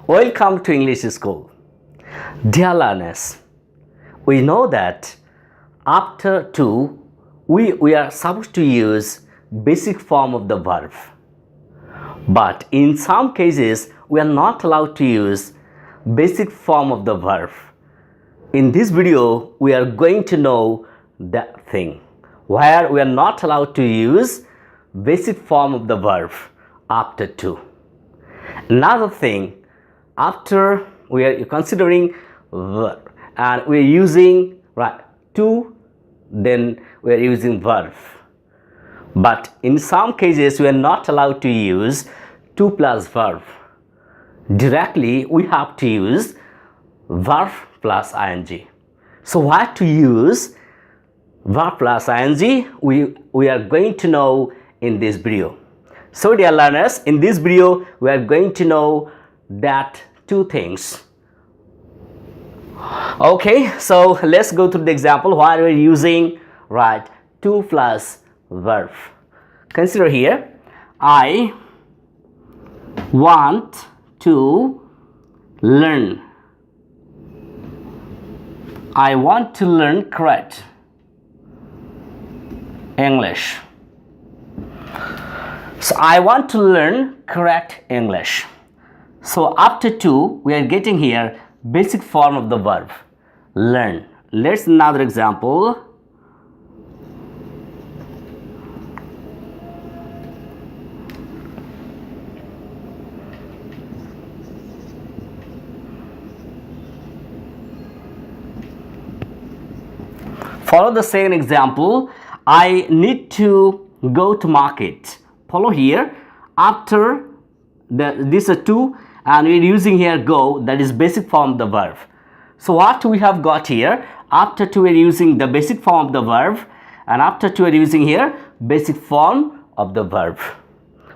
Welcome to English School. Dear learners, we know that after to we are supposed to use basic form of the verb. But in some cases, we are not allowed to use basic form of the verb. In this video, we are going to know that thing where we are not allowed to use basic form of the verb after to. Another thing, after we are considering verb and we are using to, then we are using verb. But in some cases, we are not allowed to use to plus verb. Directly, we have to use verb plus ing. So what to use verb plus ing, we are going to know in this video. So dear learners, in this video, we are going to know that two things. Okay, so let's go through the example where we're using to plus verb. Consider here, I want to learn. I want to learn correct English. So I want to learn correct English. So after to, we are getting here basic form of the verb, learn. Let's another example. Follow the second example. I need to go to market. Follow here. After this is to and we're using here go, that is basic form of the verb. So what we have got here, after to we're using the basic form of the verb, and after to we're using here basic form of the verb.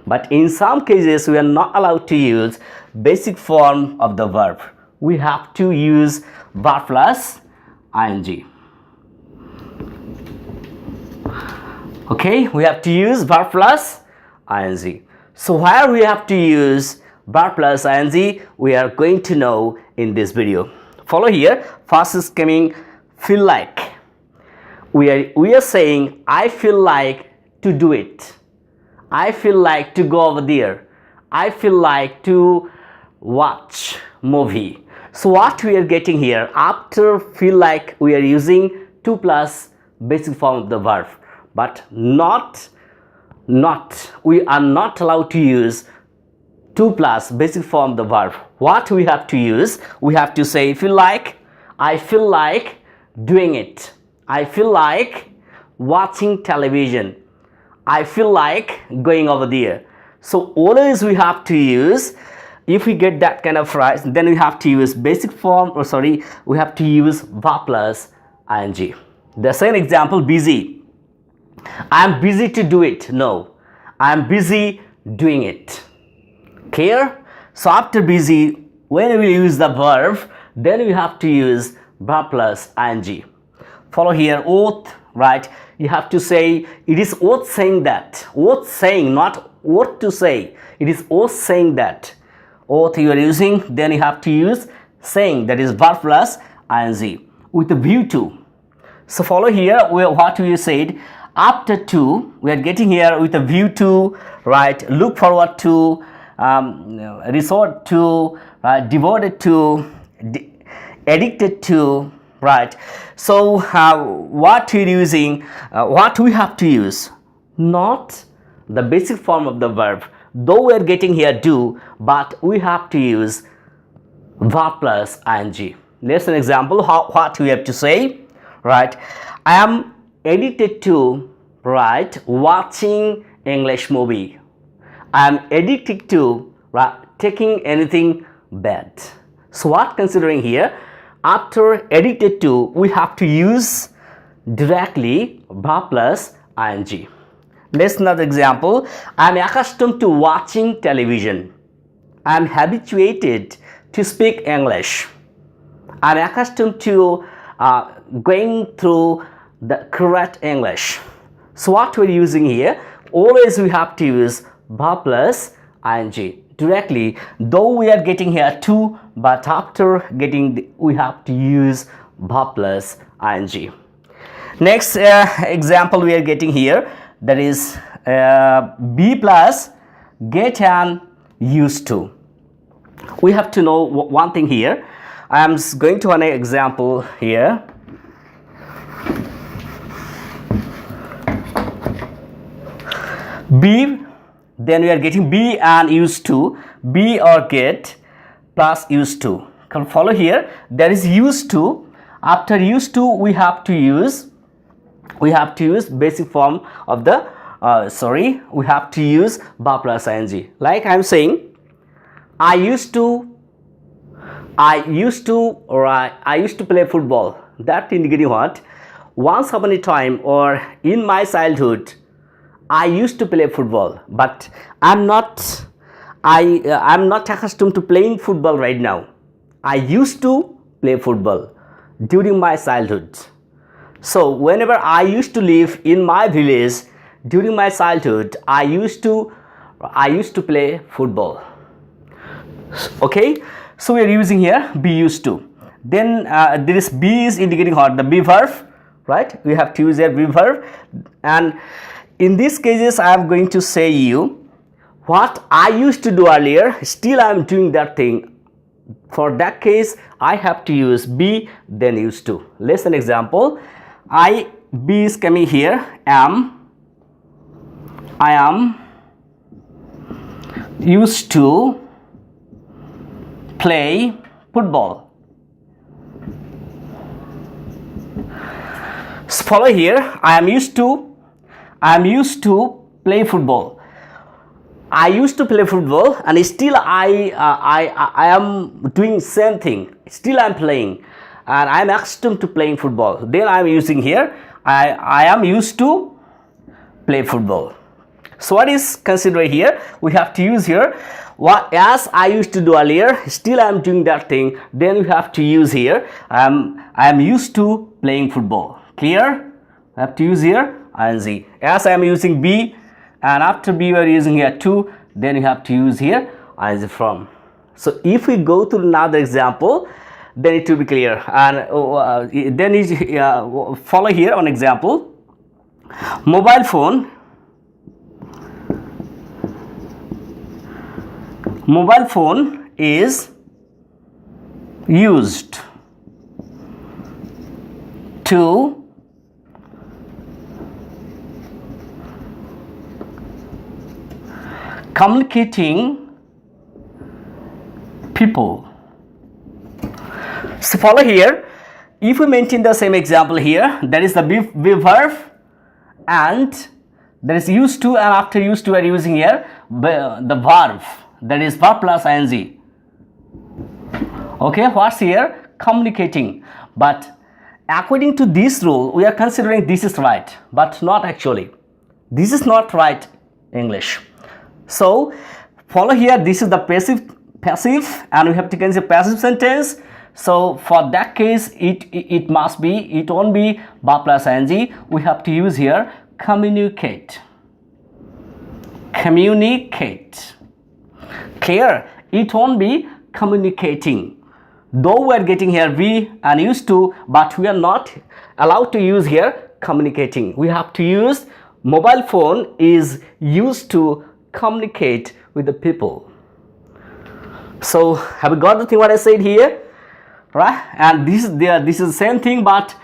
But in some cases we are not allowed to use basic form of the verb. We have to use verb plus ing. Okay, we have to use verb plus ing. So where we have to use verb plus ing, we are going to know in this video. Follow here. First is coming feel like. We are saying I feel like to do it. I feel like to go over there. I feel like to watch movie. So what we are getting here, after feel like we are using to plus basic form of the verb, but we are not allowed to use to plus basic form of the verb. What we have to use, we have to say feel like, I feel like doing it. I feel like watching television. I feel like going over there. So always we have to use, if we get that kind of phrase, then we have to use basic form, we have to use verb plus ing. The second example, busy. I am busy to do it. No, I am busy doing it. Clear? So after busy, when we use the verb, then we have to use verb plus ing. Follow here, oath, you have to say, it is oath saying that. Oath saying, not what to say. It is oath saying that. Oath you are using, then you have to use saying, that is verb plus ing with a view to. So follow here what we said. After to, we are getting here with a view to, look forward to, resort to, devoted to, addicted to, So what we're using, what we have to use, not the basic form of the verb, though we are getting here do, but we have to use verb plus ing. Let's an example, what we have to say, I am addicted to watching English movie. I am addicted to taking anything bad. So what considering here, after addicted to, we have to use directly verb plus ing. Let's another example. I am accustomed to watching television. I am habituated to speak English. I am accustomed to going through the correct English. So what we're using here, always we have to use verb plus ing. directly, though we are getting here to, but after getting we have to use verb plus ing. Next example we are getting here, that is be plus get and used to. We have to know one thing here. I am going to an example here. Be, then we are getting be and used to. Be or get plus used to. Can follow here. There is used to. After used to we have to use basic form of the we have to use verb plus ing. Like I am saying, I used to play football. That indicating what? Once upon a time, or in my childhood, I used to play football, but I'm not accustomed to playing football right now. I used to play football during my childhood. So whenever I used to live in my village during my childhood, I used to play football. Okay, so we are using here be used to. Then there is be is indicating what? The be verb, right? We have to use here be verb, and in these cases I am going to say you what I used to do earlier, still I am doing that thing. For that case I have to use be then used to. Let's an example. Be is coming here. I am used to play football. So follow here. I am used to play football. I used to play football, and still I am doing same thing. Still I am playing, and I am accustomed to playing football. Then I am using here. I am used to play football. So what is considered here? We have to use here what as I used to do earlier. Still I am doing that thing. Then we have to use here. I am used to playing football. Clear? I have to use here ing. As I am using be, and after be we are using here to, then you have to use here ing from. So if we go to another example, then it will be clear. And then follow here on example. Mobile phone is used to communicating people. So follow here. If we maintain the same example here, that is the be verb, and there is used to, and after used to we are using here the verb, that is verb plus ing. Okay, what's here? Communicating. But according to this rule, we are considering this is right, but not actually. This is not right English. So follow here. This is the passive, and we have to consider passive sentence. So for that case, it won't be verb plus ing. We have to use here communicate. Clear? It won't be communicating. Though we are getting here we and used to, but we are not allowed to use here communicating. We have to use mobile phone is used to communicate with the people. So have you got the thing what I said here? Right? And this is the same thing, but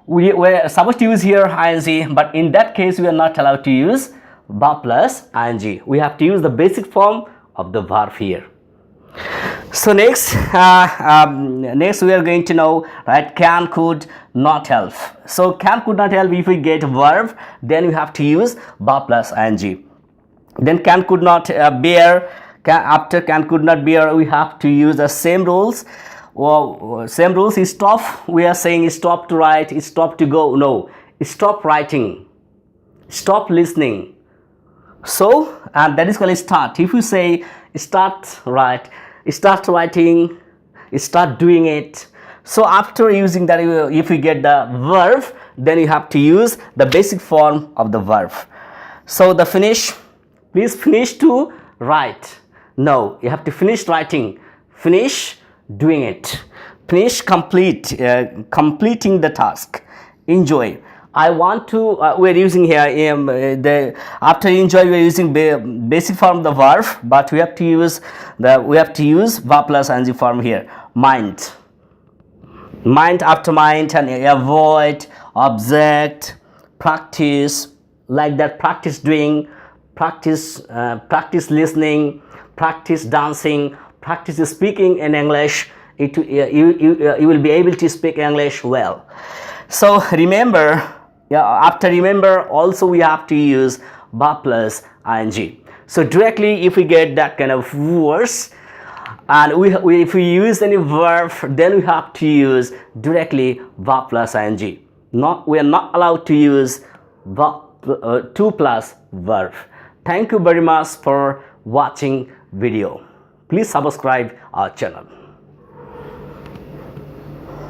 we were supposed to use here ing, but in that case we are not allowed to use verb plus ing. We have to use the basic form of the verb here. So next we are going to know, right, can, could, not help. So can, could not help, if we get verb, then we have to use verb plus ing. Then can, could not bear. After can, could not bear, we have to use the same rules. Well, same rules is stop. We are saying stop to write, stop to go. No, stop writing, stop listening. So, and that is called start. If you say start writing, start doing it. So after using that, if we get the verb, then you have to use the basic form of the verb. So the finish, please finish to write. No, you have to finish writing. Finish doing it. Finish completing the task. Enjoy. I want to. We're using here after enjoy. We're using basic form of the verb, but we have to use verb plus ing form here. Mind. Mind after mind, and avoid, object, practice, like that. Practice doing, practice listening, practice dancing, practice speaking in English. You will be able to speak English well. So remember, after remember also we have to use verb plus ing. So directly if we get that kind of words, and if we use any verb, then we have to use directly verb plus ing. We are not allowed to use to plus verb. Thank you very much for watching video. Please subscribe our channel.